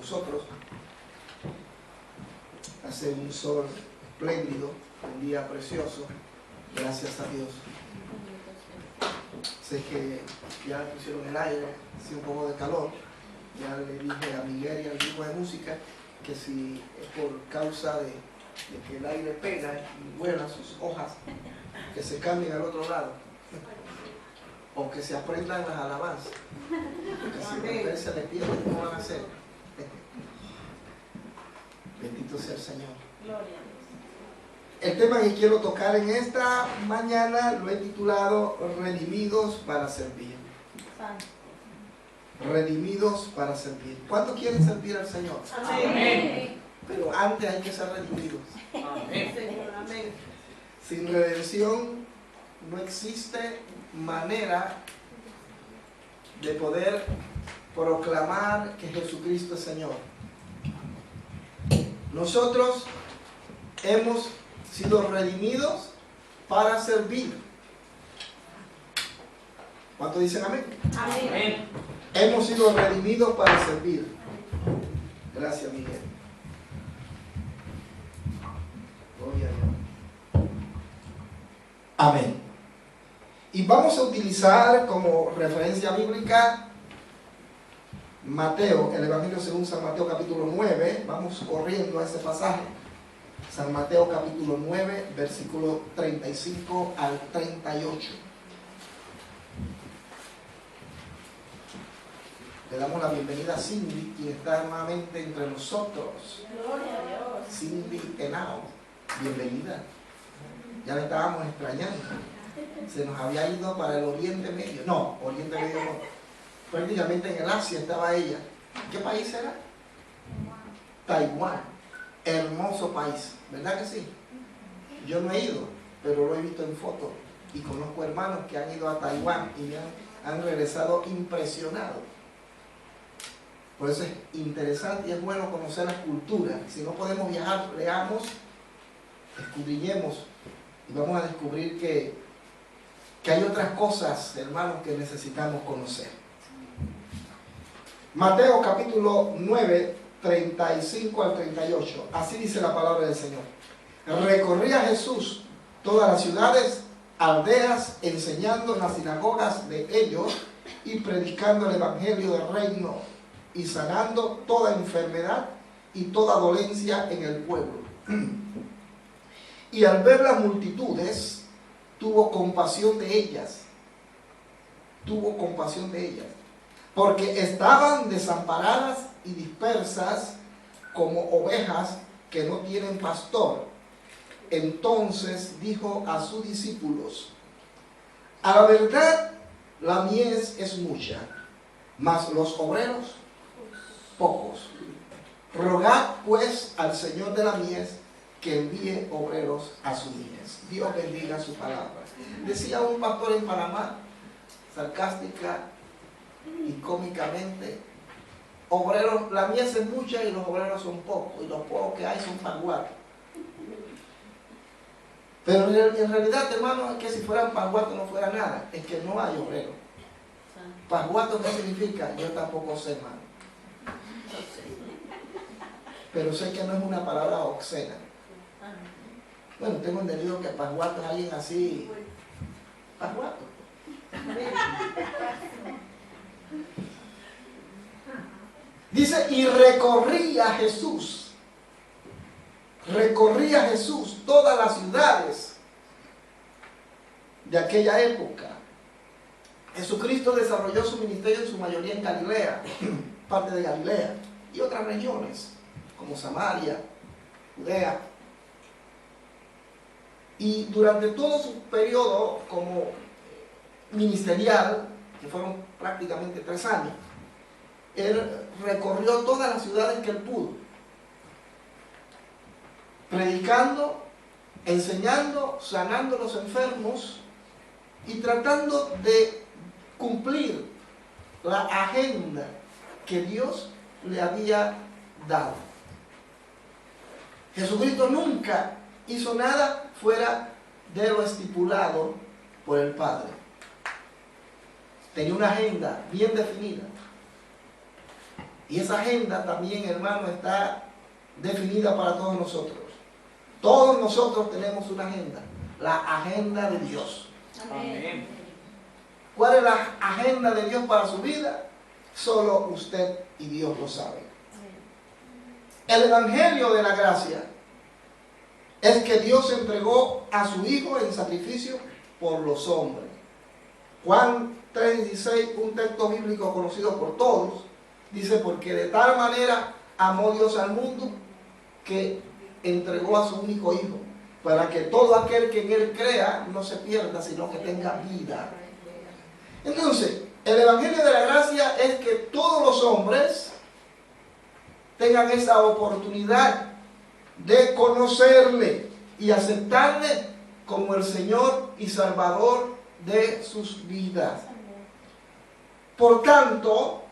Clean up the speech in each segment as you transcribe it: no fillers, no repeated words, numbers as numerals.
nosotros. Hace un sol espléndido, un día precioso, gracias a Dios. Sé que ya pusieron el aire, hace un poco de calor. Ya le dije a Miguel y al grupo de música que si es por causa de que el aire pega y vuela sus hojas, que se cambien al otro lado, o que se aprendan las alabanzas, porque si ustedes se les pierde, ¿cómo van a hacer? Bendito sea el Señor. Gloria. El tema que quiero tocar en esta mañana lo he titulado Redimidos para servir. Santo. Redimidos para servir. ¿Cuántos quieren servir al Señor? Amén. Pero antes hay que ser redimidos. Amén. Señor, amén. Sin redención no existe manera de poder proclamar que Jesucristo es Señor. Nosotros hemos sido redimidos para servir. ¿Cuántos dicen amén? Amén. Hemos sido redimidos para servir. Gracias, Miguel. Gloria a Dios. Amén. Y vamos a utilizar como referencia bíblica Mateo, el Evangelio según San Mateo capítulo 9. Vamos corriendo a ese pasaje. San Mateo capítulo 9, versículo 35 al 38. Le damos la bienvenida a Cindy, quien está nuevamente entre nosotros. Gloria a Dios. Cindy Henao, bienvenida. Ya la estábamos extrañando. Se nos había ido para el Oriente Medio. No, Oriente Medio no. Prácticamente en el Asia estaba ella. ¿Qué país era? Taiwán. Hermoso país, ¿verdad que sí? Yo no he ido, pero lo he visto en fotos. Y conozco hermanos que han ido a Taiwán y me han regresado impresionados. Por eso es interesante y es bueno conocer las culturas. Si no podemos viajar, leamos, escudriñemos y vamos a descubrir que hay otras cosas, hermanos, que necesitamos conocer. Mateo capítulo 9, 35 al 38. Así dice la palabra del Señor. Recorría Jesús todas las ciudades, aldeas, enseñando en las sinagogas de ellos y predicando el evangelio del reino y sanando toda enfermedad y toda dolencia en el pueblo. Y al ver las multitudes, tuvo compasión de ellas. Tuvo compasión de ellas, porque estaban desamparadas y dispersas como ovejas que no tienen pastor. Entonces dijo a sus discípulos: a la verdad, la mies es mucha, mas los obreros pocos. Rogad pues al Señor de la mies que envíe obreros a su mies. Dios bendiga su palabra. Decía un pastor en Panamá, sarcástica y cómicamente: obreros, la mies es mucha y los obreros son pocos, y los pocos que hay son panguatos. Pero en realidad, hermano, es que si fueran panguatos no fuera nada, es que no hay obreros. Panguato, ¿qué significa? Yo tampoco sé, hermano. Pero sé que no es una palabra obscena. Bueno, tengo entendido que panguato es alguien así. Panguato. Dice, y recorría Jesús todas las ciudades de aquella época. Jesucristo desarrolló su ministerio en su mayoría en Galilea, parte de Galilea, y otras regiones, como Samaria, Judea. Y durante todo su periodo como ministerial, que fueron prácticamente 3 años, él recorrió todas las ciudades que él pudo, predicando, enseñando, sanando a los enfermos y tratando de cumplir la agenda que Dios le había dado. Jesucristo nunca hizo nada fuera de lo estipulado por el Padre. Tenía una agenda bien definida. Y esa agenda también, hermano, está definida para todos nosotros. Todos nosotros tenemos una agenda, la agenda de Dios. Amén. ¿Cuál es la agenda de Dios para su vida? Solo usted y Dios lo saben. El evangelio de la gracia es que Dios entregó a su Hijo en sacrificio por los hombres. Juan 3:16, un texto bíblico conocido por todos, dice: porque de tal manera amó Dios al mundo que entregó a su único Hijo, para que todo aquel que en Él crea no se pierda, sino que tenga vida. Entonces, el evangelio de la gracia es que todos los hombres tengan esa oportunidad de conocerle y aceptarle como el Señor y Salvador de sus vidas. Por tanto,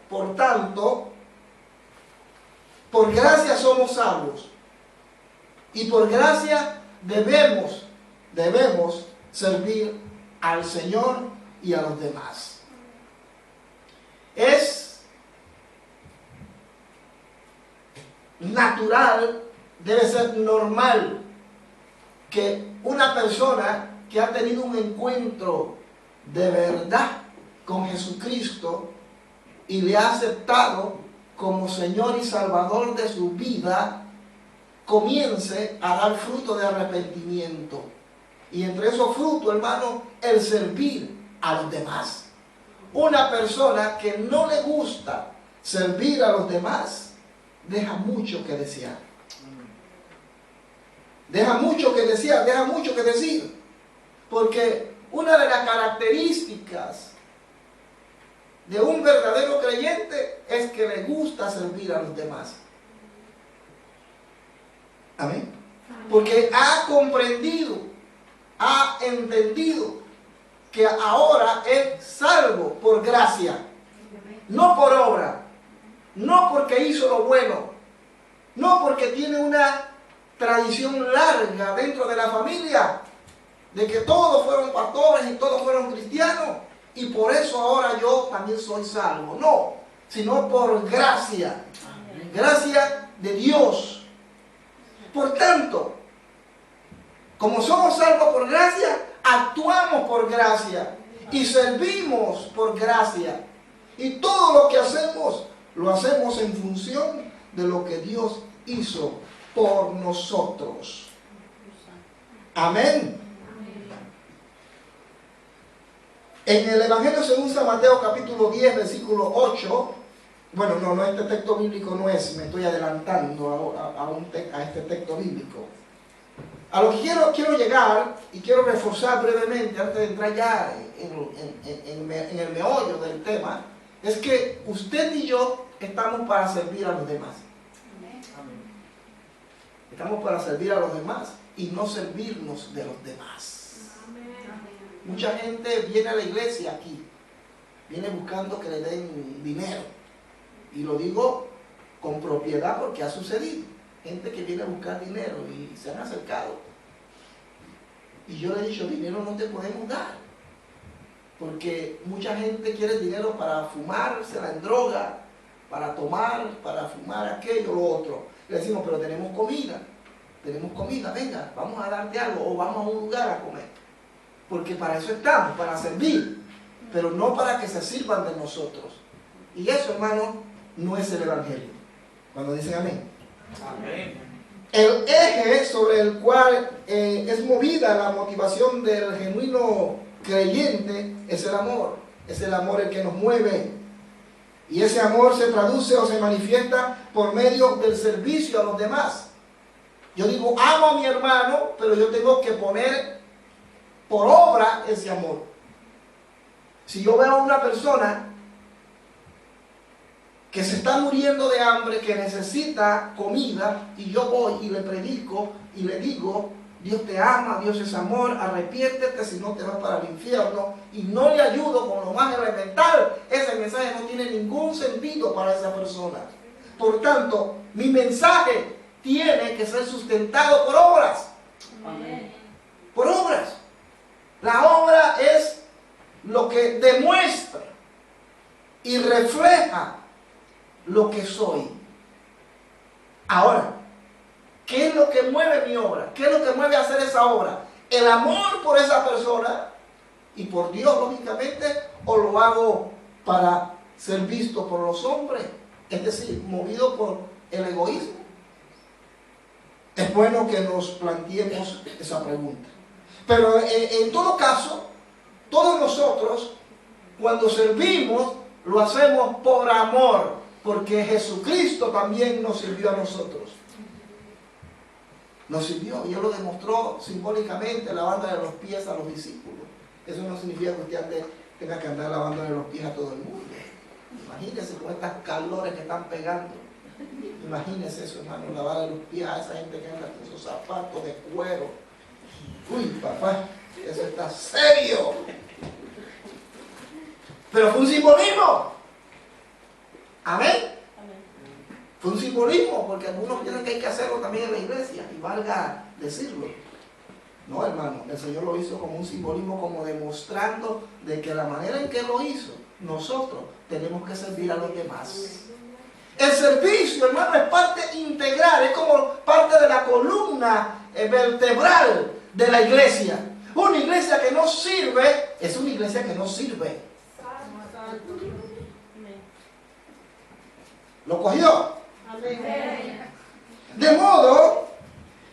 por gracia somos salvos, y por gracia debemos servir al Señor y a los demás. Es natural, debe ser normal que una persona que ha tenido un encuentro de verdad con Jesucristo y le ha aceptado como Señor y Salvador de su vida, comience a dar fruto de arrepentimiento. Y entre esos frutos, hermano, el servir a los demás. Una persona que no le gusta servir a los demás, deja mucho que desear. Deja mucho que desear, deja mucho que decir. Porque una de las características de un verdadero creyente es que le gusta servir a los demás. Amén. Porque ha comprendido, ha entendido que ahora es salvo por gracia, no por obra, no porque hizo lo bueno, no porque tiene una tradición larga dentro de la familia, de que todos fueron pastores y todos fueron cristianos, y por eso ahora yo también soy salvo. No, sino por gracia, gracia de Dios. Por tanto, como somos salvos por gracia, actuamos por gracia y servimos por gracia. Y todo lo que hacemos, lo hacemos en función de lo que Dios hizo por nosotros. Amén. En el Evangelio según San Mateo capítulo 10, versículo 8, bueno, no, este texto bíblico no es, me estoy adelantando a este texto bíblico. A lo que quiero llegar y quiero reforzar brevemente antes de entrar ya en el meollo del tema, es que usted y yo estamos para servir a los demás. Estamos para servir a los demás y no servirnos de los demás. Mucha gente viene a la iglesia aquí, viene buscando que le den dinero. Y lo digo con propiedad porque ha sucedido. Gente que viene a buscar dinero y se han acercado. Y yo le he dicho, dinero no te podemos dar. Porque mucha gente quiere dinero para fumársela en droga, para tomar, para fumar aquello o lo otro. Le decimos, pero tenemos comida, venga, vamos a darte algo o vamos a un lugar a comer. Porque para eso estamos, para servir, pero no para que se sirvan de nosotros. Y eso, hermano, no es el Evangelio. Cuando dicen amén. Amén. El eje sobre el cual es movida la motivación del genuino creyente es el amor. Es el amor el que nos mueve. Y ese amor se traduce o se manifiesta por medio del servicio a los demás. Yo digo, amo a mi hermano, pero yo tengo que poner por obra ese amor. Si yo veo a una persona que se está muriendo de hambre, que necesita comida, y yo voy y le predico y le digo, Dios te ama, Dios es amor, arrepiéntete si no te vas para el infierno, y no le ayudo con lo más elemental, ese mensaje no tiene ningún sentido para esa persona. Por tanto, mi mensaje tiene que ser sustentado por obras. Amén. Por obras. La obra es lo que demuestra y refleja lo que soy. Ahora, ¿qué es lo que mueve mi obra? ¿Qué es lo que mueve a hacer esa obra? ¿El amor por esa persona y por Dios, lógicamente, o lo hago para ser visto por los hombres? Es decir, movido por el egoísmo. Es bueno que nos planteemos esa pregunta. Pero en todo caso, todos nosotros, cuando servimos, lo hacemos por amor, porque Jesucristo también nos sirvió a nosotros. Nos sirvió, y Él lo demostró simbólicamente lavándole los pies a los discípulos. Eso no significa que usted tenga que andar lavándole los pies a todo el mundo. Imagínese con estas calores que están pegando. Imagínese eso, hermano, lavarle los pies a esa gente que anda con esos zapatos de cuero. Uy, papá, eso está serio. Pero fue un simbolismo. Amén. Fue un simbolismo, porque algunos piensan que hay que hacerlo también en la iglesia, y valga decirlo. No, hermano, el Señor lo hizo como un simbolismo, como demostrando de que la manera en que lo hizo, nosotros tenemos que servir a los demás. El servicio, hermano, es parte integral, es como parte de la columna vertebral de la iglesia. Una iglesia que no sirve, es una iglesia que no sirve. ¿Lo cogió? De modo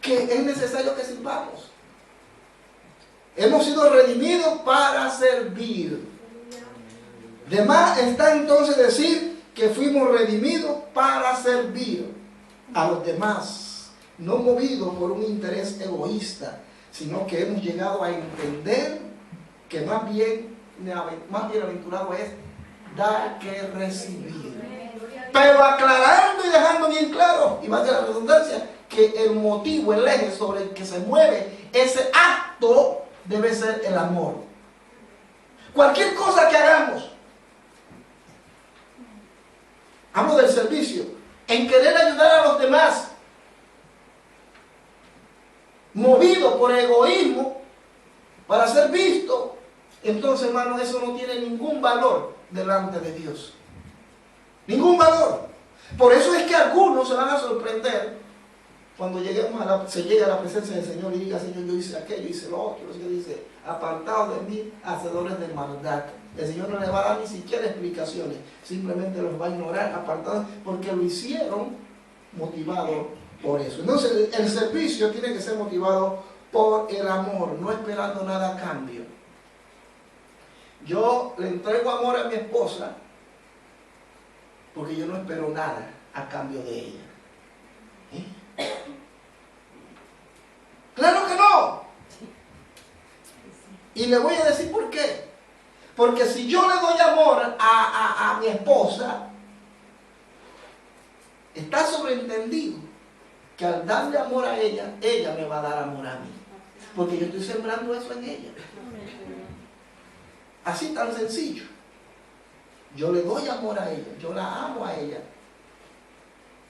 que es necesario que sirvamos. Hemos sido redimidos para servir. De más está entonces decir que fuimos redimidos para servir a los demás, no movidos por un interés egoísta, sino que hemos llegado a entender que más bienaventurado es dar que recibir. Pero aclarando y dejando bien claro, y más de la redundancia, que el motivo, el eje sobre el que se mueve ese acto debe ser el amor. Cualquier cosa que hagamos, hablo del servicio, en querer ayudar a los demás, movido por egoísmo, para ser visto, entonces, hermano, eso no tiene ningún valor delante de Dios. Ningún valor. Por eso es que algunos se van a sorprender cuando se llegue a la presencia del Señor y diga: Señor, yo hice aquello, hice lo otro. El Señor dice: apartados de mí, hacedores de maldad. El Señor no le va a dar ni siquiera explicaciones, simplemente los va a ignorar, apartados, porque lo hicieron motivado por eso. Entonces el servicio tiene que ser motivado por el amor, no esperando nada a cambio. Yo le entrego amor a mi esposa porque yo no espero nada a cambio de ella. Claro que no. Y le voy a decir por qué. Porque si yo le doy amor a mi esposa, está sobreentendido que al darle amor a ella, ella me va a dar amor a mí. Porque yo estoy sembrando eso en ella. Así tan sencillo. Yo le doy amor a ella, yo la amo a ella,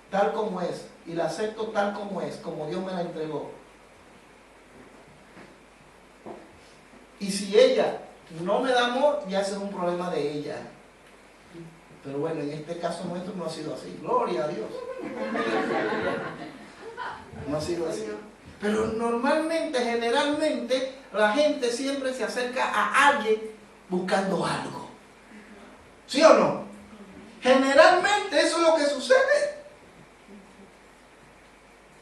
tal como es, y la acepto tal como es, como Dios me la entregó. Y si ella no me da amor, ya ese es un problema de ella. Pero bueno, en este caso nuestro no ha sido así. Gloria a Dios. No ha sido así. Pero normalmente, generalmente, la gente siempre se acerca a alguien buscando algo. ¿Sí o no? Generalmente eso es lo que sucede.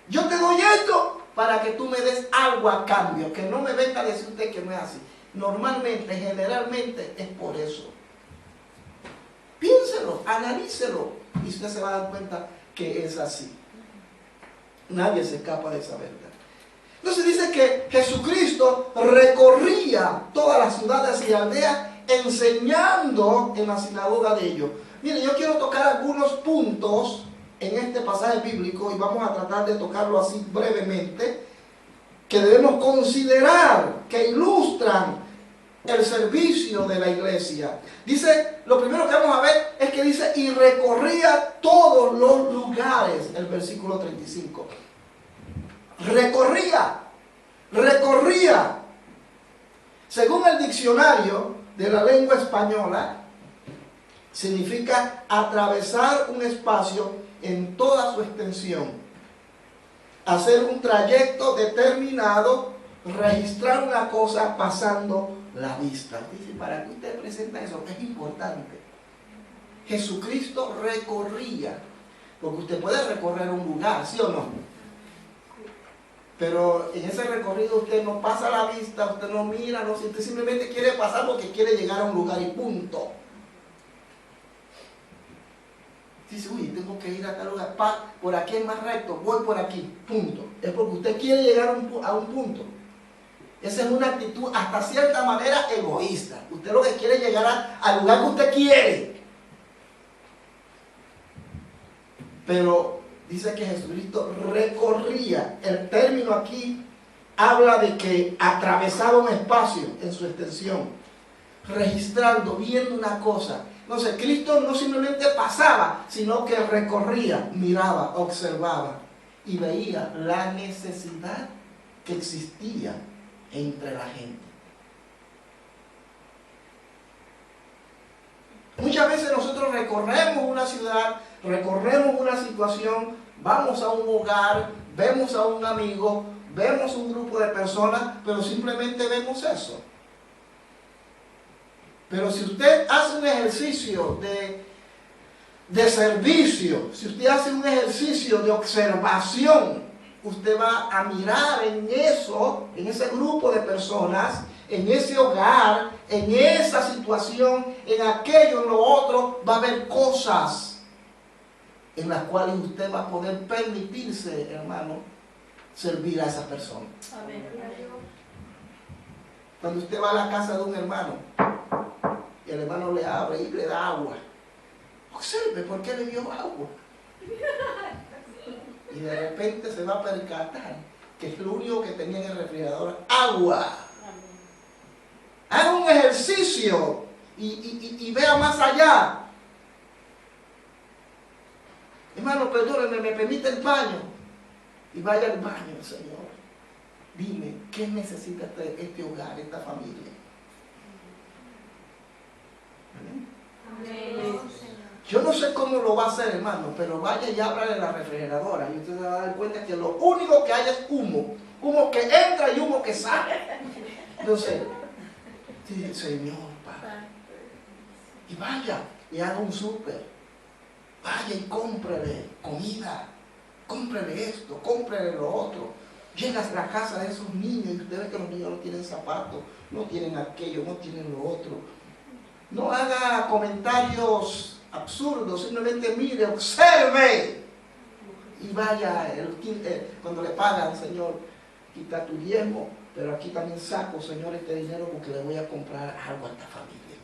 Yo te doy esto para que tú me des algo a cambio, que no me venga a decir usted que no es así. Normalmente, generalmente es por eso. Piénselo, analícelo, y usted se va a dar cuenta que es así. Nadie se escapa de esa verdad. Entonces dice que Jesucristo recorría todas las ciudades y aldeas enseñando en la sinagoga de ellos. Miren, yo quiero tocar algunos puntos en este pasaje bíblico y vamos a tratar de tocarlo así brevemente, que debemos considerar, que ilustran el servicio de la iglesia. Dice, lo primero que vamos a ver es que dice: y recorría todos los lugares, el versículo 35. Recorría. Según el diccionario de la lengua española, Significa atravesar un espacio en toda su extensión, hacer un trayecto determinado, registrar una cosa pasando la vista. Dice, ¿para qué usted presenta eso? Es importante. Jesucristo recorría, porque usted puede recorrer un lugar, ¿sí o no? Pero en ese recorrido usted no pasa la vista, usted no mira, no siente, simplemente quiere pasar porque quiere llegar a un lugar y punto. Dice, uy, tengo que ir a tal lugar, por aquí es más recto, voy por aquí, punto. Es porque usted quiere llegar a un punto. Esa es una actitud hasta cierta manera egoísta. Usted lo que quiere es llegar al lugar que usted quiere. Pero dice que Jesucristo recorría. El término aquí habla de que atravesaba un espacio en su extensión, registrando, viendo una cosa. Entonces, Cristo no simplemente pasaba, sino que recorría, miraba, observaba y veía la necesidad que existía entre la gente. Muchas veces nosotros recorremos una ciudad, recorremos una situación, vamos a un hogar, vemos a un amigo, vemos un grupo de personas, pero simplemente vemos eso. Pero si usted hace un ejercicio de servicio, si usted hace un ejercicio de observación, usted va a mirar en eso, en ese grupo de personas, en ese hogar, en esa situación, en aquello, en lo otro, va a haber cosas en las cuales usted va a poder permitirse, hermano, servir a esa persona. Amén. Cuando usted va a la casa de un hermano, y el hermano le abre y le da agua, observe por qué le dio agua. Y de repente se va a percatar que es lo único que tenía en el refrigerador, agua. Haga un ejercicio y vea más allá. Hermano, perdóneme, me permite el baño. Y vaya al baño, Señor. Dime, ¿qué necesita este hogar, esta familia? Amén. Yo no sé cómo lo va a hacer, hermano, pero vaya y ábrale la refrigeradora y usted se va a dar cuenta que lo único que hay es humo. Humo que entra y humo que sale. Entonces, sí, Señor, Padre. Y vaya y haga un súper. Vaya y cómprele comida. Cómprele esto, cómprele lo otro. Llegas a la casa de esos niños y usted ve que los niños no tienen zapatos, no tienen aquello, no tienen lo otro. No haga comentarios absurdos, simplemente mire, observe. Y vaya, cuando le pagan, Señor, quita tu diezmo, pero aquí también saco, Señor, este dinero porque le voy a comprar algo a esta familia.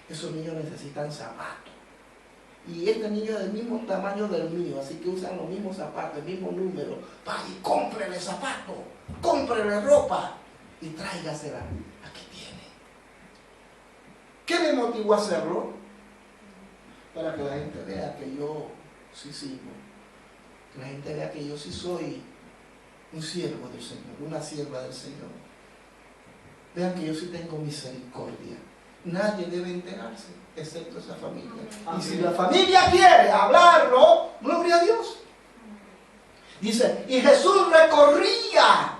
Esos niños necesitan zapatos. Y este niño es del mismo tamaño del mío, así que usan los mismos zapatos, el mismo número. Vaya y cómprele zapatos, cómprele ropa y tráigasela. Aquí tiene. ¿Qué me motivó a hacerlo? Para que la gente vea que yo sí sirvo. Que la gente vea que yo sí soy un siervo del Señor, una sierva del Señor. Vean que yo sí tengo misericordia. Nadie debe enterarse, excepto esa familia. Y si la familia quiere hablarlo, gloria a Dios. Dice, y Jesús recorría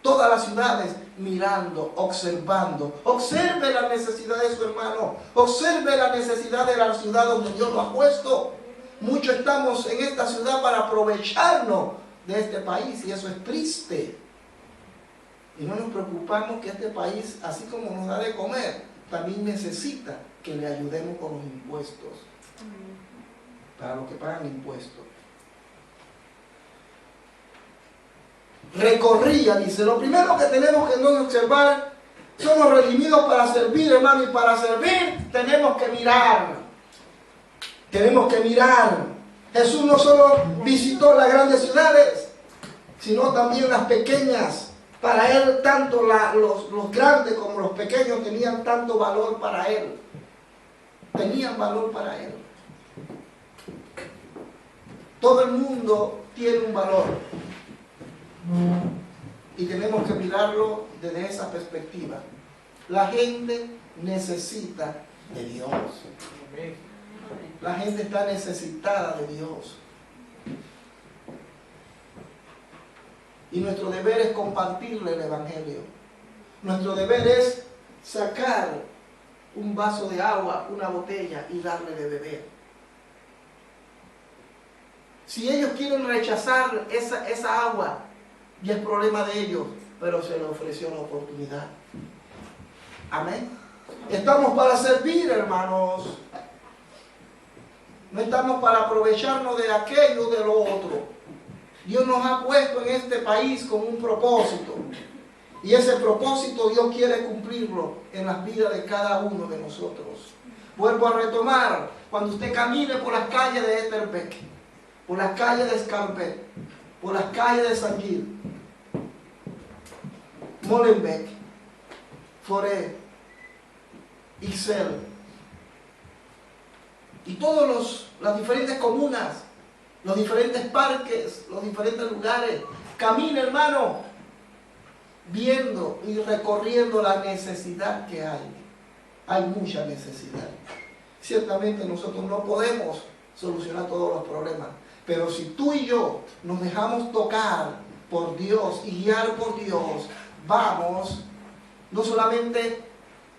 todas las ciudades mirando, observando. Observe la necesidad de su hermano. Observe la necesidad de la ciudad donde Dios lo ha puesto. Muchos estamos en esta ciudad para aprovecharnos de este país y eso es triste. Y no nos preocupamos que este país, así como nos da de comer, también necesita que le ayudemos con los impuestos. Para los que pagan impuestos. Recorría, dice, lo primero que tenemos que observar, somos redimidos para servir, hermano, y para servir tenemos que mirar. Tenemos que mirar. Jesús no solo visitó las grandes ciudades, sino también las pequeñas. Para él, tanto los grandes como los pequeños tenían tanto valor para él. Tenían valor para él. Todo el mundo tiene un valor. Y tenemos que mirarlo desde esa perspectiva. La gente necesita de Dios. Amén. La gente está necesitada de Dios. Y nuestro deber es compartirle el Evangelio. Nuestro deber es sacar un vaso de agua, una botella y darle de beber. Si ellos quieren rechazar esa agua, ya es problema de ellos, pero se les ofreció la oportunidad. Amén. Estamos para servir, hermanos. No estamos para aprovecharnos de aquello o de lo otro. Dios nos ha puesto en este país con un propósito. Y ese propósito Dios quiere cumplirlo en las vidas de cada uno de nosotros. Vuelvo a retomar, cuando usted camine por las calles de Etterbeek, por las calles de Scarpet, por las calles de San Gil, Molenbeek, Forêt, Ixelles, y todas las diferentes comunas, los diferentes parques, los diferentes lugares, camine, hermano, viendo y recorriendo la necesidad que hay. Hay mucha necesidad. Ciertamente nosotros no podemos solucionar todos los problemas, pero si tú y yo nos dejamos tocar por Dios y guiar por Dios, vamos no solamente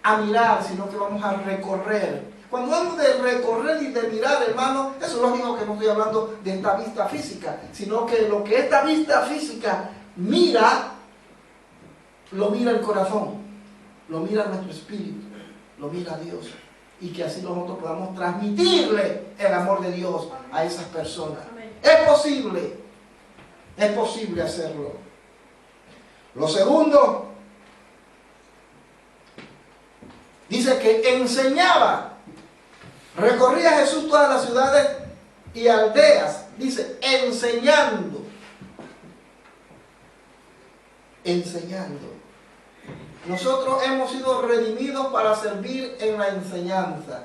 a mirar, sino que vamos a recorrer. Cuando hablo de recorrer y de mirar, hermano, eso es lógico que no estoy hablando de esta vista física, sino que lo que esta vista física mira, lo mira el corazón, lo mira nuestro espíritu, lo mira Dios. Y que así nosotros podamos transmitirle el amor de Dios a esas personas. Es posible hacerlo. Lo segundo, dice que enseñaba. Recorría Jesús todas las ciudades y aldeas, dice, enseñando. Enseñando. Nosotros hemos sido redimidos para servir en la enseñanza.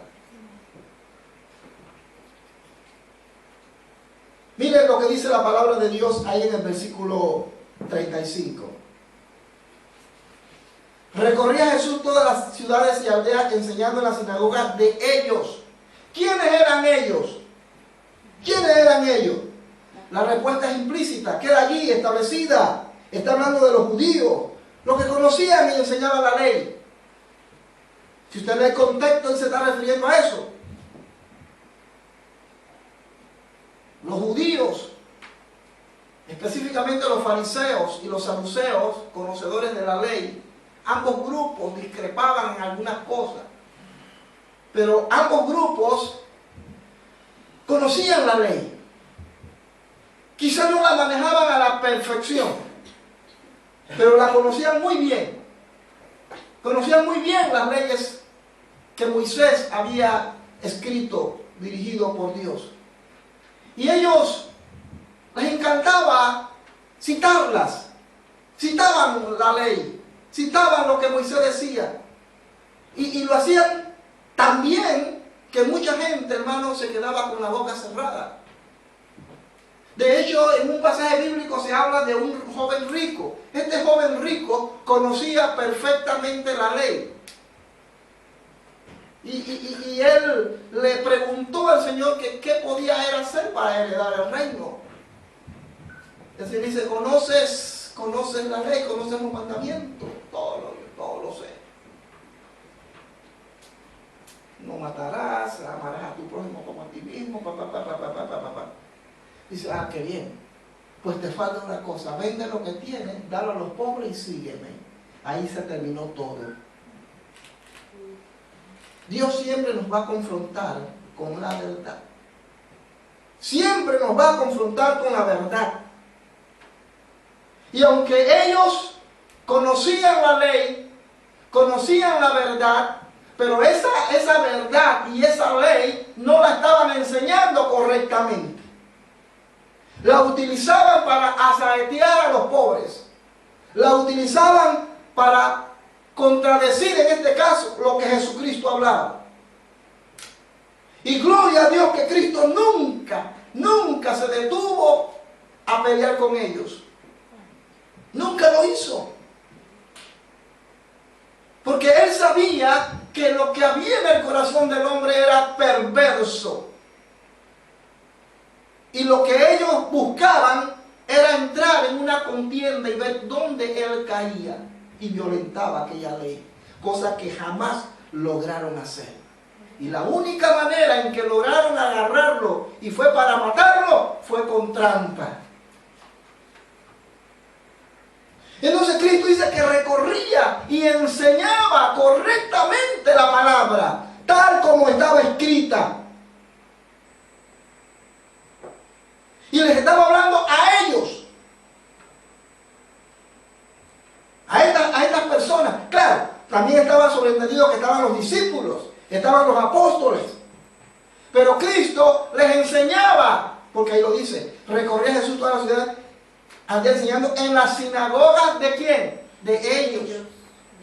Miren lo que dice la palabra de Dios ahí en el versículo 35. Recorría Jesús todas las ciudades y aldeas enseñando en las sinagogas de ellos. ¿Quiénes eran ellos? ¿Quiénes eran ellos? La respuesta es implícita, queda allí establecida. Está hablando de los judíos, los que conocían y enseñaban la ley. Si usted lee el contexto, él se está refiriendo a eso. Los judíos, específicamente los fariseos y los saduceos, conocedores de la ley, ambos grupos discrepaban en algunas cosas. Pero ambos grupos conocían la ley. Quizás no la manejaban a la perfección, pero la conocían muy bien. Conocían muy bien las leyes que Moisés había escrito, dirigido por Dios. Y ellos les encantaba citarlas. Citaban la ley, citaban lo que Moisés decía. Y lo hacían tan bien que mucha gente, hermano, se quedaba con la boca cerrada. De hecho, en un pasaje bíblico se habla de un joven rico. Este joven rico conocía perfectamente la ley. Y él le preguntó al Señor que qué podía él hacer para heredar el reino. El Señor dice, ¿conoces la ley? ¿Conoces los mandamientos? Todo lo sé. No matarás, amarás a tu prójimo como a ti mismo, Dice, qué bien. Pues te falta una cosa, vende lo que tienes, dalo a los pobres y sígueme. Ahí se terminó todo. Dios siempre nos va a confrontar con la verdad. Siempre nos va a confrontar con la verdad. Y aunque ellos conocían la ley, conocían la verdad, pero esa verdad y esa ley no la estaban enseñando correctamente. La utilizaban para asaetear a los pobres. La utilizaban para contradecir en este caso lo que Jesucristo hablaba. Y gloria a Dios que Cristo nunca se detuvo a pelear con ellos. Nunca lo hizo. Porque Él sabía que lo que había en el corazón del hombre era perverso. Y lo que ellos buscaban era entrar en una contienda y ver dónde él caía y violentaba aquella ley, cosa que jamás lograron hacer. Y la única manera en que lograron agarrarlo y fue para matarlo fue con trampa. Entonces Cristo dice que recorría y enseñaba correctamente la palabra, tal como estaba escrita. Y les estaba hablando a ellos, a estas personas. Claro, también estaba sobreentendido que estaban los discípulos, estaban los apóstoles. Pero Cristo les enseñaba, porque ahí lo dice, recorría Jesús toda la ciudad, andaba enseñando en las sinagogas ¿de quién? De ellos.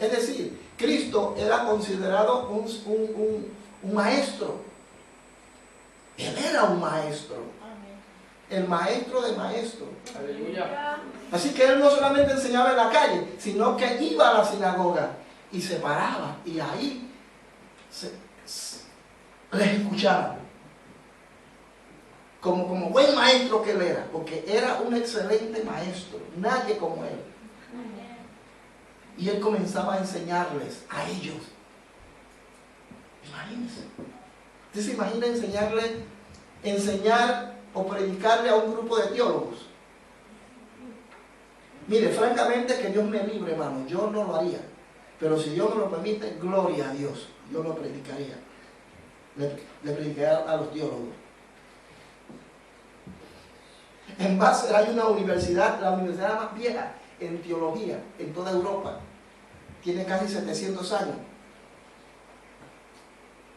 Es decir, Cristo era considerado un maestro. Él era un maestro. El maestro de maestros. Aleluya. Así que él no solamente enseñaba en la calle, sino que iba a la sinagoga y se paraba y ahí les escuchaba. Como buen maestro que él era, porque era un excelente maestro, nadie como él. Y él comenzaba a enseñarles a ellos. Imagínense. ¿Usted se imagina enseñar o predicarle a un grupo de teólogos? Mire, francamente que Dios me libre, hermano, yo no lo haría. Pero si Dios me lo permite, gloria a Dios, yo lo predicaría. Le predicaría a los teólogos. En Basel hay una universidad, la universidad más vieja en teología en toda Europa. Tiene casi 700 años.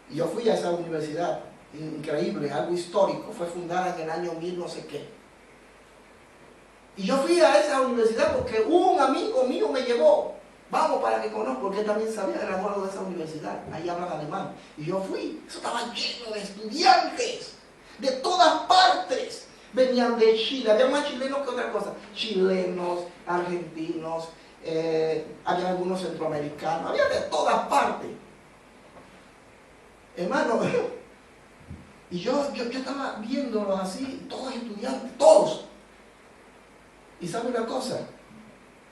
Y yo fui a esa universidad, increíble, algo histórico, fue fundada en el año 1000 no sé qué. Y yo fui a esa universidad porque un amigo mío me llevó, vamos para que conozca, porque él también se había graduado de esa universidad, ahí hablan alemán. Y yo fui, eso estaba lleno de estudiantes, de todas partes. Venían de Chile, había más chilenos que otra cosa, chilenos, argentinos, había algunos centroamericanos, había de todas partes. Hermano, y yo estaba viéndolos así, todos estudiantes, todos. Y sabe una cosa,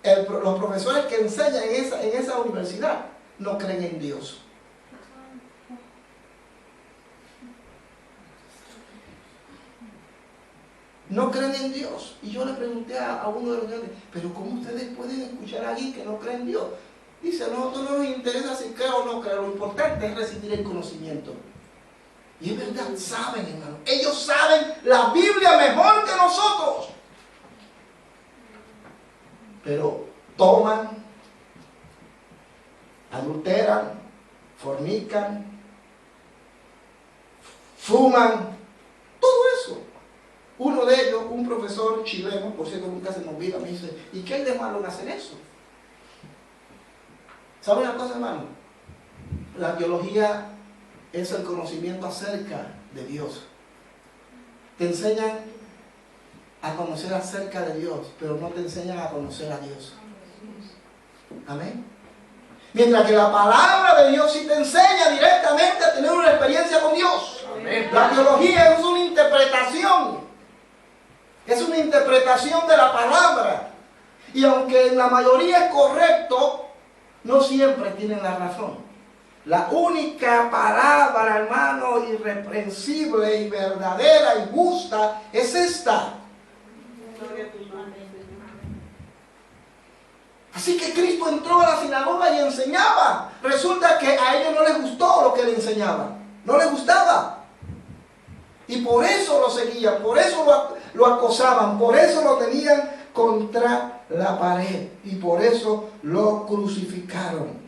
los profesores que enseñan en esa universidad no creen en Dios. No creen en Dios. Y yo le pregunté a uno de los niños, pero ¿cómo ustedes pueden escuchar a alguien que no cree en Dios? Dice, a nosotros no nos interesa si cree o no cree, lo importante es recibir el conocimiento. Y es verdad, saben, hermano, ellos saben la Biblia mejor que nosotros. Pero toman, adulteran, fornican, fuman, todo eso. Uno de ellos, un profesor chileno, por cierto nunca se me olvida, me dice, ¿y qué hay de malo en hacer eso? ¿Sabe una cosa, hermano? La teología es el conocimiento acerca de Dios. Te enseñan a conocer acerca de Dios, pero no te enseñan a conocer a Dios. Amén. Mientras que la palabra de Dios sí te enseña directamente a tener una experiencia con Dios. Amén. La teología es una interpretación. Es una interpretación de la palabra. Y aunque en la mayoría es correcto, no siempre tienen la razón. La única palabra, hermano, irreprensible y verdadera y justa es esta. Así que Cristo entró a la sinagoga y enseñaba. Resulta que a ellos no les gustó lo que le enseñaba. No les gustaba. Y por eso lo seguían, por eso lo acosaban, por eso lo tenían contra la pared. Y por eso lo crucificaron.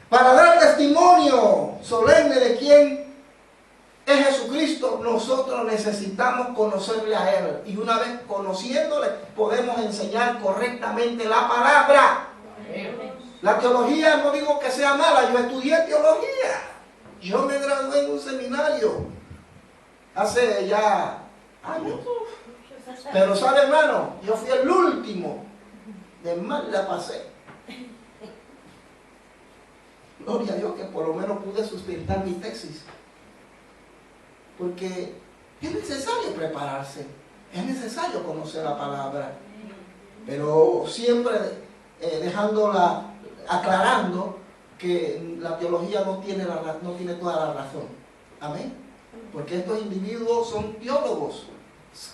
Para dar testimonio solemne de quién es Jesucristo, nosotros necesitamos conocerle a Él. Y una vez conociéndole, podemos enseñar correctamente la palabra. La teología no digo que sea mala, yo estudié teología. Yo me gradué en un seminario hace ya años. Pero sabe, hermano, yo fui el último de mal la pasé. Gloria a Dios que por lo menos pude sustentar mi tesis. Porque es necesario prepararse, es necesario conocer la palabra. Pero siempre aclarando que la teología no tiene toda la razón. Amén. Porque estos individuos son teólogos,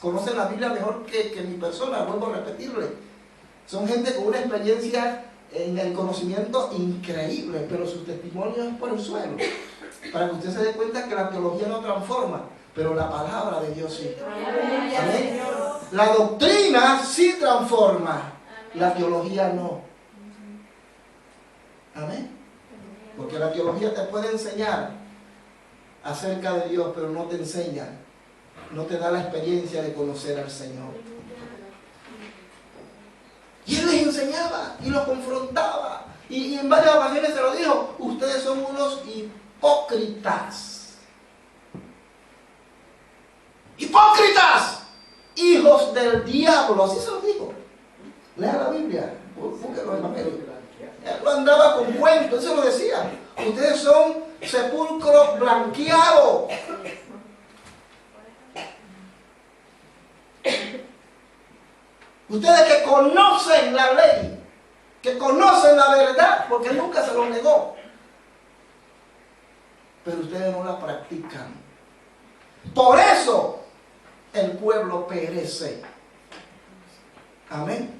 conocen la Biblia mejor que mi persona, vuelvo a repetirle. Son gente con una experiencia en el conocimiento increíble, pero su testimonio es por el suelo. Para que usted se dé cuenta que la teología no transforma, pero la palabra de Dios sí. Amén. La doctrina sí transforma, la teología no. Amén. Porque la teología te puede enseñar acerca de Dios, pero no te enseña, no te da la experiencia de conocer al Señor. Y él les enseñaba y los confrontaba. Y en varias ocasiones se lo dijo: ustedes son unos hipócritas. ¡Hipócritas! Hijos del diablo. Así se lo dijo. Lea la Biblia. Búsquelo en papel. Él no andaba con cuentos, eso lo decía. Ustedes son sepulcro blanqueado. Ustedes que conocen la ley, que conocen la verdad, porque nunca se lo negó, pero ustedes no la practican. Por eso el pueblo perece. Amén.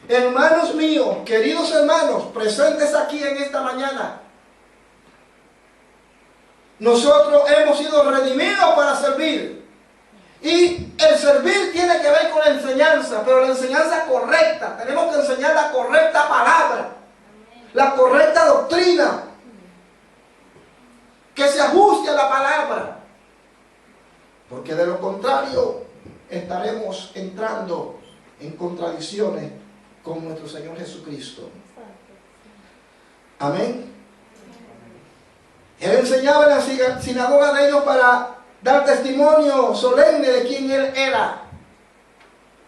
Hermanos míos, queridos hermanos, presentes aquí en esta mañana, nosotros hemos sido redimidos para servir. Y el servir tiene que ver con la enseñanza, pero la enseñanza correcta. Tenemos que enseñar la correcta palabra, la correcta doctrina, que se ajuste a la palabra. Porque de lo contrario estaremos entrando en contradicciones con nuestro Señor Jesucristo. Amén. Él enseñaba en la sinagoga de ellos para dar testimonio solemne de quién Él era,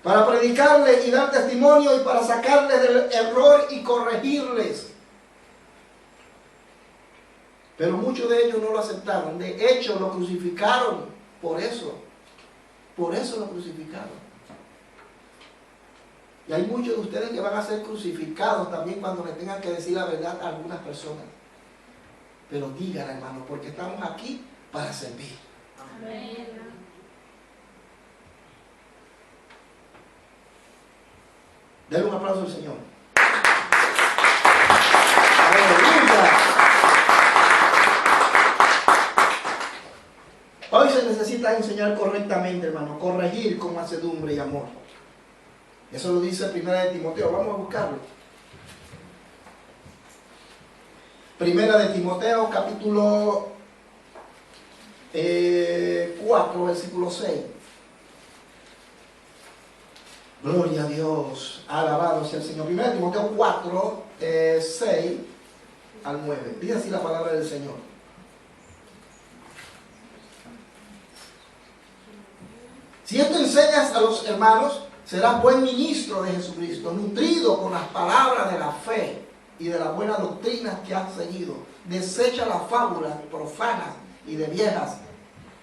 para predicarles y dar testimonio y para sacarles del error y corregirles. Pero muchos de ellos no lo aceptaron. De hecho, lo crucificaron por eso. Por eso lo crucificaron. Y hay muchos de ustedes que van a ser crucificados también cuando le tengan que decir la verdad a algunas personas. Pero digan, hermano, porque estamos aquí para servir. Amén. Denle un aplauso al Señor. Aleluya. Hoy se necesita enseñar correctamente, hermano, corregir con mansedumbre y amor. Eso lo dice 1 de Timoteo. Vamos a buscarlo. 1 de Timoteo, capítulo 4, versículo 6. Gloria a Dios. Alabado sea el Señor. 1 de Timoteo 4, 6 al 9. Dice así la palabra del Señor. Si esto enseñas a los hermanos, serás buen ministro de Jesucristo, nutrido con las palabras de la fe y de la buena doctrina que has seguido. Desecha las fábulas profanas y de viejas.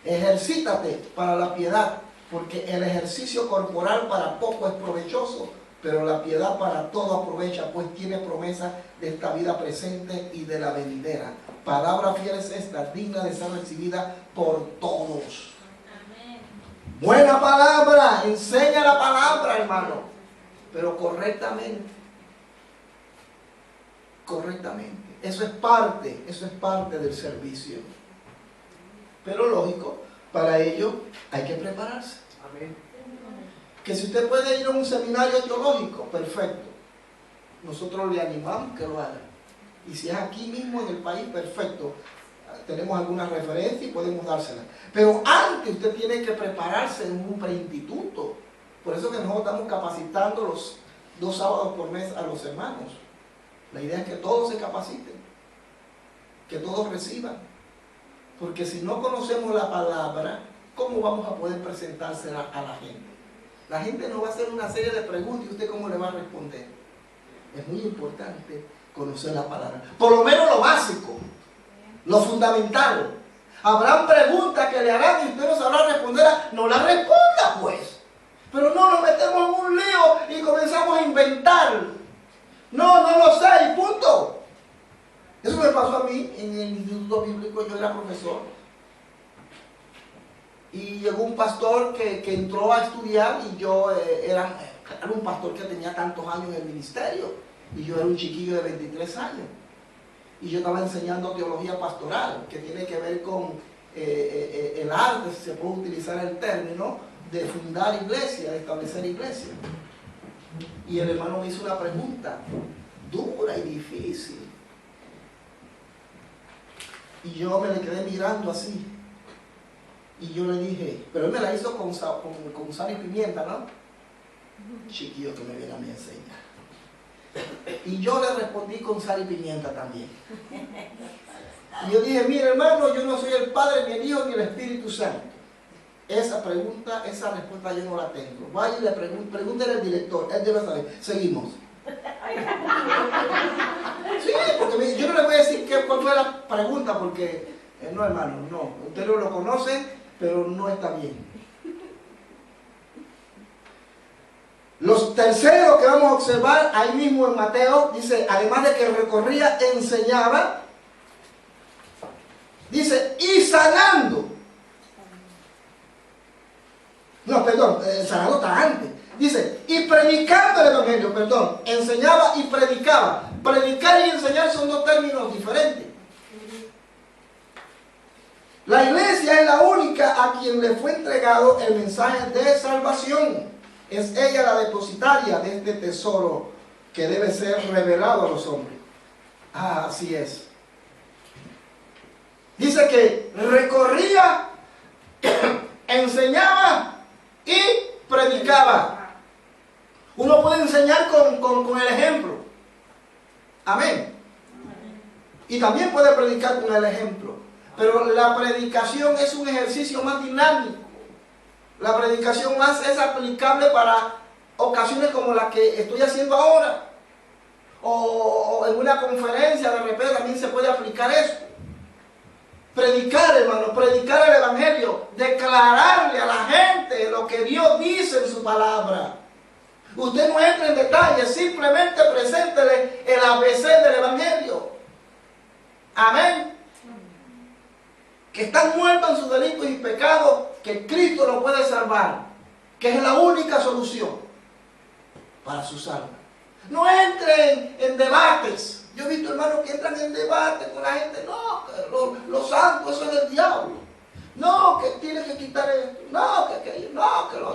Ejercítate para la piedad, porque el ejercicio corporal para poco es provechoso, pero la piedad para todo aprovecha, pues tiene promesa de esta vida presente y de la venidera. Palabra fiel es esta, digna de ser recibida por todos. Buena palabra, enseña la palabra, hermano, pero correctamente. Correctamente. Eso es parte del servicio. Pero lógico, para ello hay que prepararse. Amén. Que si usted puede ir a un seminario teológico, perfecto. Nosotros le animamos que lo haga. Y si es aquí mismo en el país, perfecto. Tenemos alguna referencia y podemos dársela. Pero antes usted tiene que prepararse en un preinstituto. Por eso que nosotros estamos capacitando los 2 sábados por mes a los hermanos. La idea es que todos se capaciten, que todos reciban. Porque si no conocemos la palabra, ¿cómo vamos a poder presentársela a la gente? La gente nos va a hacer una serie de preguntas y usted cómo le va a responder. Es muy importante Conocer la palabra. Por lo menos lo básico, lo fundamental. Habrán preguntas que le harán y usted no sabrá responder. No la responda, pues. Pero no nos metemos en un lío y comenzamos a inventar. No lo sé y punto. Eso me pasó a mí en el instituto bíblico. Yo era profesor. Y llegó un pastor que entró a estudiar y yo era un pastor que tenía tantos años en el ministerio. Y yo era un chiquillo de 23 años. Y yo estaba enseñando teología pastoral, que tiene que ver con el arte, si se puede utilizar el término, de fundar iglesia, de establecer iglesia. Y el hermano me hizo una pregunta dura y difícil. Y yo me le quedé mirando así. Y yo le dije, pero él me la hizo con sal y pimienta, ¿no? Chiquillo que me viene a mí a enseñar. Y yo le respondí con sal y pimienta también. Y yo dije, mire hermano, yo no soy el Padre, ni el Hijo, ni el Espíritu Santo. Esa respuesta yo no la tengo. Vaya y le pregúntele al director, él debe saber. Seguimos. Sí, porque yo no le voy a decir cuál fue la pregunta, porque no hermano, no. Usted no lo conoce, pero no está bien. Los terceros que vamos a observar ahí mismo en Mateo, dice, además de que recorría, enseñaba, dice, y sanando. No, perdón, sanando está antes. Dice, y predicando el evangelio, perdón, enseñaba y predicaba. Predicar y enseñar son dos términos diferentes. La iglesia es la única a quien le fue entregado el mensaje de salvación. Es ella la depositaria de este tesoro que debe ser revelado a los hombres. Ah, así es. Dice que recorría, enseñaba y predicaba. Uno puede enseñar con el ejemplo. Amén. Y también puede predicar con el ejemplo. Pero la predicación es un ejercicio más dinámico. La predicación más es aplicable para ocasiones como la que estoy haciendo ahora. O en una conferencia de repente también se puede aplicar eso. Predicar, hermano, predicar el evangelio. Declararle a la gente lo que Dios dice en su palabra. Usted no entra en detalles, simplemente preséntele el ABC del evangelio. Amén. Que están muertos en sus delitos y pecados, que Cristo los puede salvar, que es la única solución para sus almas. No entren en debates. Yo he visto hermanos que entran en debate con la gente. No, que los santos, eso es del diablo. No, que tienes que quitar esto. No, que los...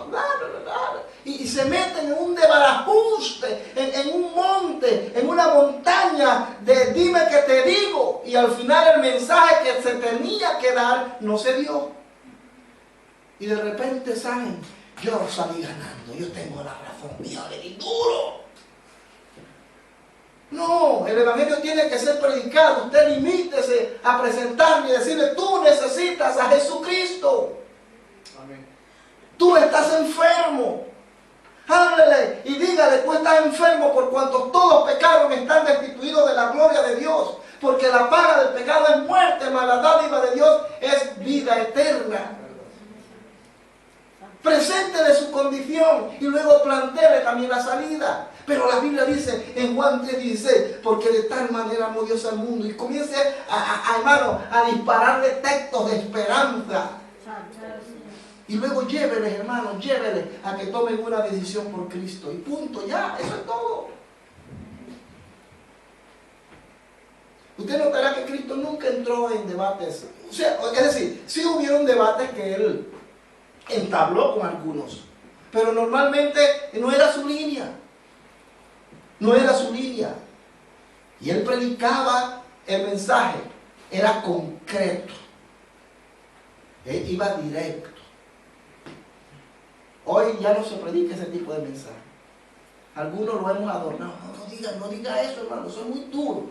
Y se meten en un desbarajuste, en un monte, en una montaña de dime que te digo. Y al final el mensaje que se tenía que dar no se dio. Y de repente saben, yo salí ganando, yo tengo la razón, yo le di duro. No, el evangelio tiene que ser predicado. Usted limítese a presentarme y decirle, tú necesitas a Jesucristo. Amén. Tú estás enfermo. Háblele y dígale, tú estás enfermo por cuanto todos pecaron, están destituidos de la gloria de Dios. Porque la paga del pecado es muerte, mas la dádiva de Dios es vida eterna. Preséntele su condición y luego plantéele también la salida. Pero la Biblia dice en Juan 3:16, porque de tal manera amó Dios al mundo. Y comience hermano, a dispararle textos de esperanza. Y luego lléveles, hermano, lléveles a que tomen una decisión por Cristo. Y punto, ya, eso es todo. Usted notará que Cristo nunca entró en debates. O sea, es decir, sí hubieron debates que Él entabló con algunos. Pero normalmente no era su línea. No era su línea. Y Él predicaba el mensaje. Era concreto. Él iba directo. Hoy ya no se predica ese tipo de mensaje. Algunos lo hemos adornado. No diga eso, hermano. Eso es muy duro.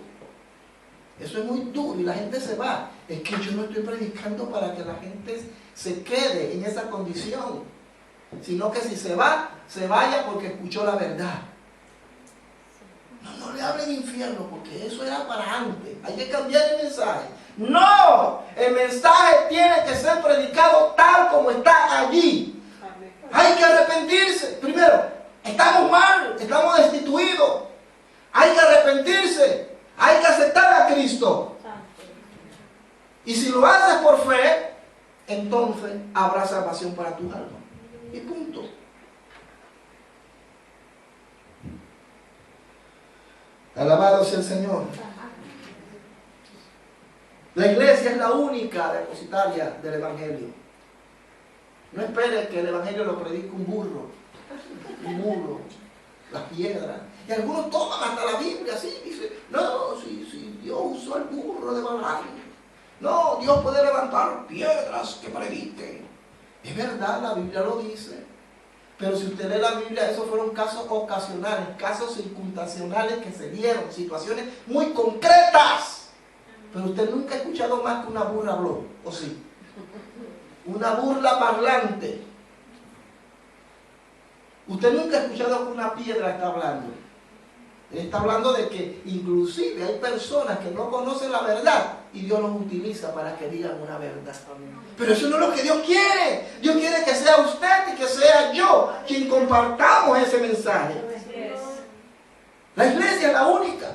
Eso es muy duro y la gente se va. Es que yo no estoy predicando para que la gente se quede en esa condición. Sino que si se va, se vaya porque escuchó la verdad. No le hablen infierno, porque eso era para antes. Hay que cambiar el mensaje. No, el mensaje tiene que ser predicado tal como está allí. Hay que arrepentirse. Primero, estamos mal, estamos destituidos. Hay que arrepentirse. Hay que aceptar a Cristo. Y si lo haces por fe, entonces habrá salvación para tu alma. Y punto. Alabado sea el Señor. La iglesia es la única depositaria del Evangelio. No espere que el Evangelio lo predique un burro, un mulo, las piedras. Y algunos toman hasta la Biblia así, dicen, no, si Dios usó el burro de Balaam. No, Dios puede levantar piedras que prediquen. Es verdad, la Biblia lo dice. Pero si usted lee la Biblia, esos fueron casos ocasionales, casos circunstanciales que se dieron, situaciones muy concretas. Pero usted nunca ha escuchado más que una burra habló, ¿o sí? Una burla parlante. Usted nunca ha escuchado que una piedra está hablando. Él está hablando de que inclusive hay personas que no conocen la verdad y Dios los utiliza para que digan una verdad. Pero eso no es lo que Dios quiere. Dios quiere que sea usted y que sea yo quien compartamos ese mensaje. La iglesia es la única.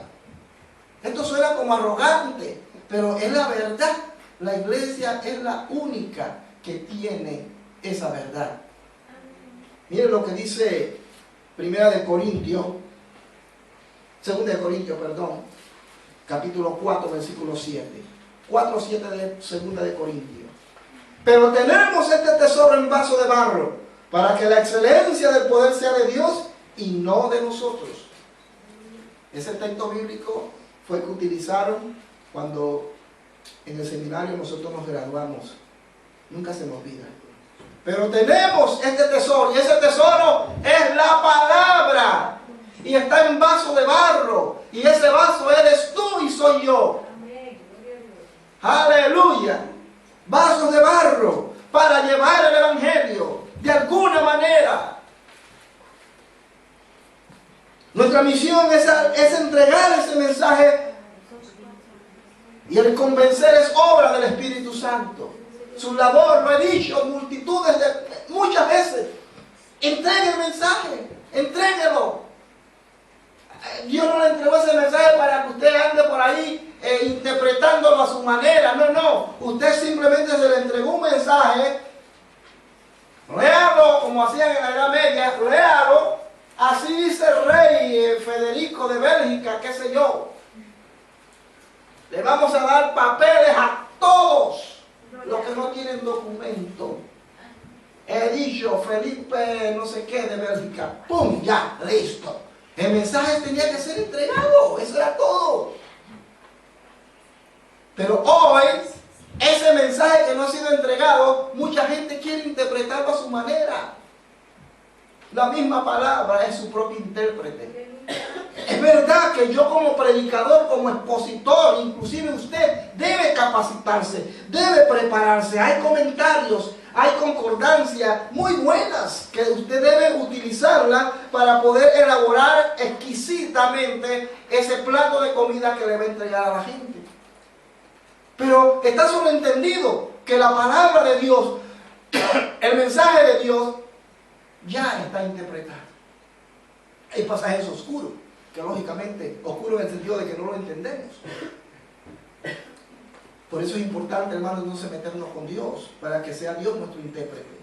Esto suena como arrogante, pero es la verdad. La iglesia es la única que tiene esa verdad. Miren lo que dice 2 Corintios, capítulo 4, versículo 7. 4:7 de 2 de Corintios. Pero tenemos este tesoro en vaso de barro, para que la excelencia del poder sea de Dios y no de nosotros. Ese texto bíblico fue el que utilizaron cuando en el seminario nosotros nos graduamos. Nunca se nos olvida. Pero tenemos este tesoro, y ese tesoro es la palabra. Y está en vaso de barro, y ese vaso eres tú y soy yo. Aleluya. Vasos de barro para llevar el evangelio de alguna manera. Nuestra misión es entregar ese mensaje, y el convencer es obra del Espíritu Santo. Su labor, lo he dicho muchas veces. Entregue el mensaje, entréguelo. Dios no le entregó ese mensaje para que usted ande por ahí interpretándolo a su manera. No. Usted simplemente se le entregó un mensaje. Léalo como hacían en la Edad Media. Léalo. Así dice el rey Federico de Bélgica, qué sé yo. Le vamos a dar papeles a todos los que no tienen documento. He dicho Felipe no sé qué de Bélgica. ¡Pum! Ya, listo. El mensaje tenía que ser entregado. Eso era todo. Pero hoy, ese mensaje que no ha sido entregado, mucha gente quiere interpretarlo a su manera. La misma palabra es su propio intérprete. Es verdad que yo como predicador, como expositor, inclusive usted debe capacitarse, debe prepararse. Hay comentarios, hay concordancias muy buenas que usted debe utilizarla para poder elaborar exquisitamente ese plato de comida que le va a entregar a la gente. Pero está sobreentendido que la palabra de Dios, el mensaje de Dios, ya está interpretado. Hay pasajes oscuros, que lógicamente oscuros en el sentido de que no lo entendemos. Por eso es importante, hermanos, no se meternos con Dios, para que sea Dios nuestro intérprete.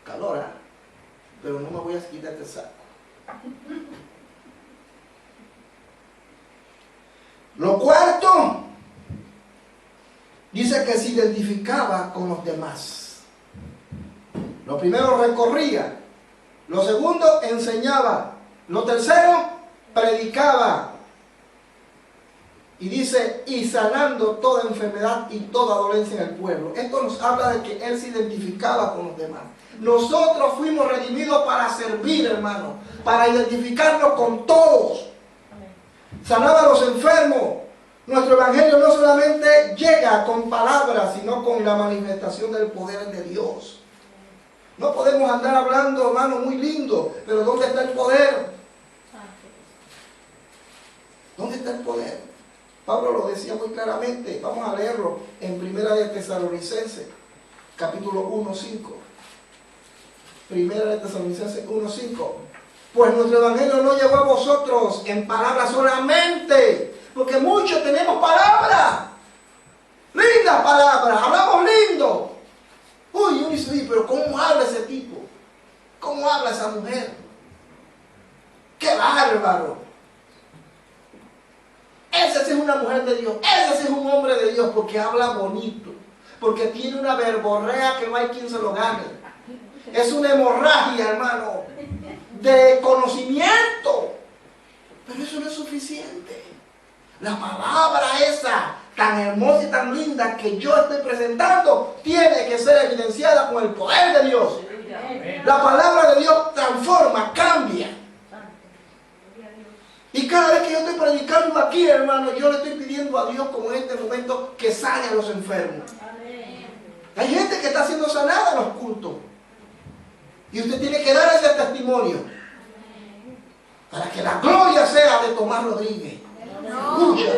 Calora, pero no me voy a quitar este saco. Lo cuarto, dice que se identificaba con los demás. Lo primero, recorría. Lo segundo, enseñaba. Lo tercero, predicaba. Y dice, y sanando toda enfermedad y toda dolencia en el pueblo. Esto nos habla de que él se identificaba con los demás. Nosotros fuimos redimidos para servir, hermano, para identificarnos con todos. Sanaba a los enfermos. Nuestro evangelio no solamente llega con palabras, sino con la manifestación del poder de Dios. No podemos andar hablando, hermano, muy lindo, pero ¿dónde está el poder? ¿Dónde está el poder? Pablo lo decía muy claramente. Vamos a leerlo en Primera de Tesalonicenses, capítulo 1:5. Primera de Tesalonicenses 1:5. Pues nuestro evangelio no llegó a vosotros en palabras solamente, porque muchos tenemos palabras, lindas palabras, hablamos lindo. Uy, uno dice, pero ¿cómo habla ese tipo? ¿Cómo habla esa mujer? ¡Qué bárbaro! Esa sí es una mujer de Dios, ese sí es un hombre de Dios, porque habla bonito, porque tiene una verborrea que no hay quien se lo gane. Es una hemorragia, hermano, de conocimiento. Pero eso no es suficiente. La palabra esa, tan hermosa y tan linda que yo estoy presentando, tiene que ser evidenciada con el poder de Dios. La palabra de Dios transforma, cambia. Y cada vez que yo estoy predicando aquí, hermano, yo le estoy pidiendo a Dios, como en este momento, que sane a los enfermos. Hay gente que está siendo sanada en los cultos. Y usted tiene que dar ese testimonio. Para que la gloria sea de Tomás Rodríguez. Escucha.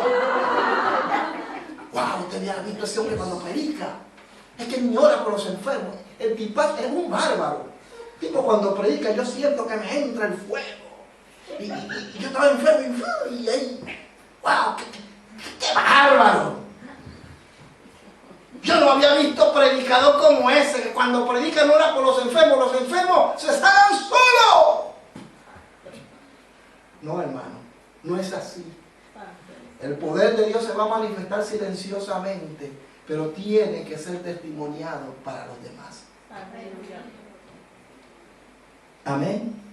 Wow, usted había visto a ese hombre cuando predica. Es que ni ora por los enfermos. El tipo es un bárbaro. Tipo, cuando predica, yo siento que me entra el fuego. Y yo estaba enfermo y ahí, wow, qué bárbaro. Yo no había visto predicador como ese, que cuando predica no era por los enfermos se sanan solos. No, hermano, no es así. El poder de Dios se va a manifestar silenciosamente, pero tiene que ser testimoniado para los demás. Amén.